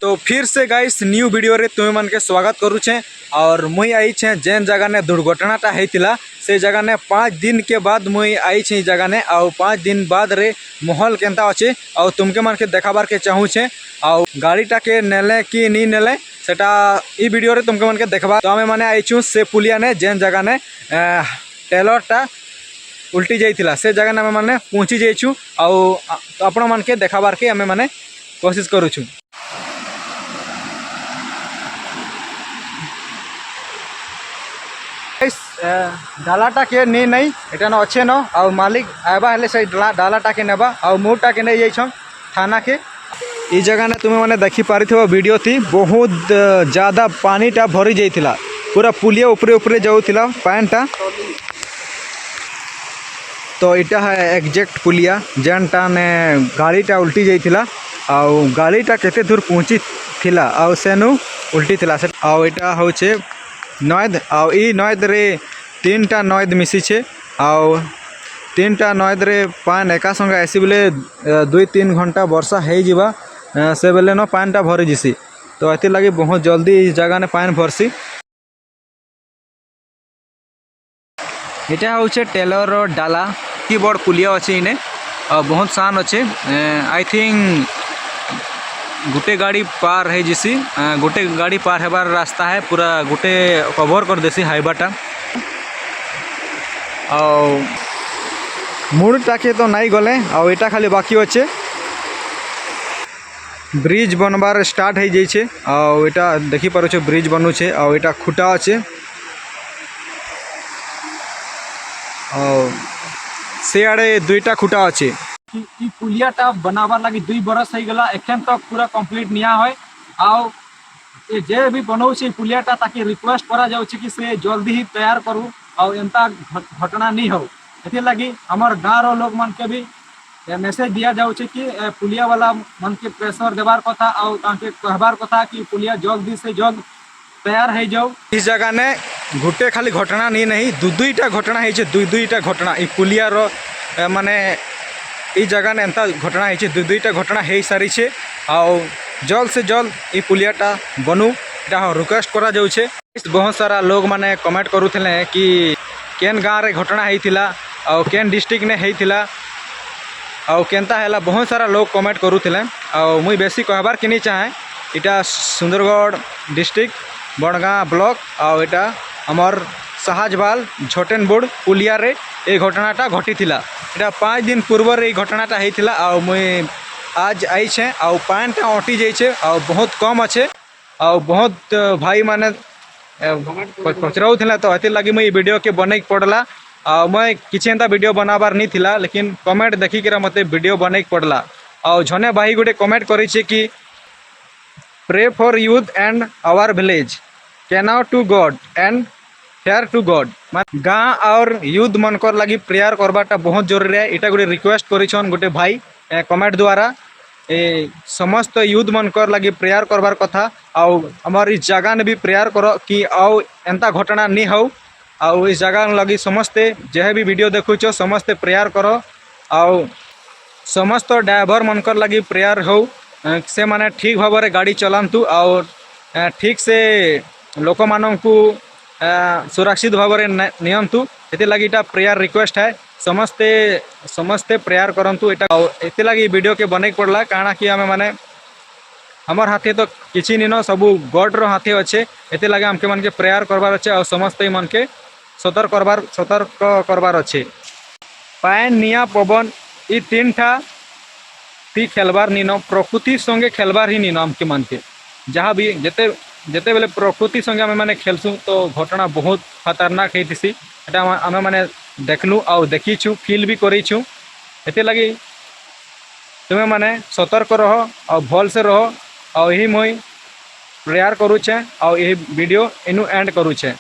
तो फिर से गाइस न्यू वीडियो रे तुम्हें मन के स्वागत करुचे। और मुई आई छे जेन जगह ने दुर्घटनाटा होता से जगह ने 5 दिन के बाद मुई आई छे जगह ने और 5 दिन बाद रे माहौल केनता अच्छे और तुमके मन के देखाबार के चाहूचे और गाड़ीटा के नेले कि नहीं नेले सेटा ई वीडियो रे तुमके मन के देखबा। तो हमें माने आईचु से पुलिया ने जेन जगह ने टेलरटा उल्टी जाइथिला से जगह ने माने पहुँची जाइछु और तो आपण मन के देखाबार के हमें माने कोशिश करूछु। डालाटा के नहीं एटा न अच्छे न और मालिक आबा हेले से डालाटा के नेबा और मुटा के नहीं जाइछन थाना के। ई जगह ने तुम्हें माने देखि पारिथिबो वीडियो थी बहुत ज़्यादा पानीटा भरी जाइथिला पूरा पुलिया ऊपरे ऊपरे जाउथिला पानीटा। तो इटा है एग्जैक्ट पुलिया जेनटा ने गाड़ीटा उल्टी जाइथिला और गाड़ीटा केते दूर पहुँची थिला और सेनु उल्टी थिला से और इटा होचे नयद और ई नयद रे 3टा नयद मिसी छे और 3टा नयद रे पान एका संगे आसी बेले 2-3 घंटा वर्षा हो जिबा से बेले न पानटा भरी जिसी। तो एति लगी बहुत जल्दी इस जगह ने पान भरसी। इटा होचे टेलर डाला की बड़ पुलिया अच्छे इने और बहुत सान अच्छे। आई थिंक गोटे गाड़ी पार है जिसी गोटे गाड़ी पार हेबार रास्ता है पूरा गोटे कवर कर देसी हाईबाटा और मुड़टा के तो नहीं गले और इटा खाली बाकी अच्छे। ब्रिज बनबार स्टार्ट हो जाइए और इटा देखि पारुछ ब्रिज बनूचे और इटा खुटा अच्छे और से आड़े 2टा खुटा अच्छे। ई पुलियाटा बनाबार लगी 2 बरस हो गला एखन तक पूरा कंप्लीट निया है आउ जे भी बनाऊे पुलियाटा ताकि रिक्वेस्ट करा जाउछि कि से जल्दी ही तैयार करू और एंता घटना नहीं हो। एथि लगी हमर गाँव रो लोग मन के भी मैसेज दिया जाउछि कि पुलिया वाला मन के प्रेशर देवार कथा और ताके कहबार कथा कि पुलिया जल्दी से जल्द तैयार हो जाओ। इस जगह ने गोटे खाली घटना नहीं 2-2टा घटना है 2-2टा घटना ई पुलिया रो माने ई जगह ने एंता घटना है 2-2टा घटना हो सारी छे और जल्द से जल्द ई पुलियाटा बनू इटा रिक्वेस्ट करा जाउछे। बहुत सारा लोग माने कमेंट करूथिले कि केन गाँव रे घटना होइथिला और केन डिस्ट्रिक्ट ने होइथिला और केनता हैला बहुत सारा लोग कमेंट करूथिले और मुई बेसी कहबार कि नहीं चाहे इटा सुंदरगढ़ डिस्ट्रिक्ट बड़गाँ ब्लॉक और इटा हमर साहजवाल झोटेनबुड़ पुलिया रे ए घटनाटा घटिथिला। इटा 5 दिन पूर्व रे घटनाटा होइथिला और मुई आज आई छे और पानटा अटी जाइछे और बहुत कम अच्छे और बहुत भाई माने पचराउथिला। तो एति लगी मुई वीडियो के बनै पड़ला और मैं किछि एंता वीडियो बनाबार नहीं थिला लेकिन कमेंट देखि के मते वीडियो बनै पड़ला और जने भाई गोटे कमेंट करिछे कि pray for youth and our village कैनाउ to God and fair to God गाँ और यूथ मनकर लगी प्रेयर करवाटा बहुत जरूरी है। इटा गोटे रिक्वेस्ट करिछन गोटे भाई कमेंट द्वारा समस्त यूथ मनकर लगी प्रेयर करवार कथा और हमार इस जगह ने भी प्रेयर करो कि आओ एंता घटना नहीं हो और इस जगह लगी समस्ते जे भी वीडियो देखुच समस्ते प्रेयर करो और समस्त ड्राइवर मनकर लगी प्रेयर हो से माने ठीक भाव में गाड़ी चलांतु और ठीक से लोक मानू सुरक्षित भाव में नियंतु। एति लगी इटा प्रेयर रिक्वेस्ट है समस्ते प्रेयर करंतु इटा एति लगी वीडियो के बनै पड़ला काना कि हमें माने हमर हाथे तो किछि नहीं न सबू गॉड रो हाथे अच्छे। एति लगे हमके मन के प्रेयर करबार अच्छे और समस्त मन के सतर्क करबार अच्छे। पान निया पवन ई 3टा ती खेलबार नी न प्रकृति संगे खेलबार ही नी न हमके मन के जहाँ भी जेते बेले प्रकृति संगे आम मैंने खेलसु तो घटना बहुत खतरनाक होती आम मैंने देखलु और देखीछु फील भी करूँ। एते लगी तुम्हें माने सतर्क रहो और भल से रहो और यही मुई प्रेयर करूचे और यही वीडियो इनु एंड करूचे।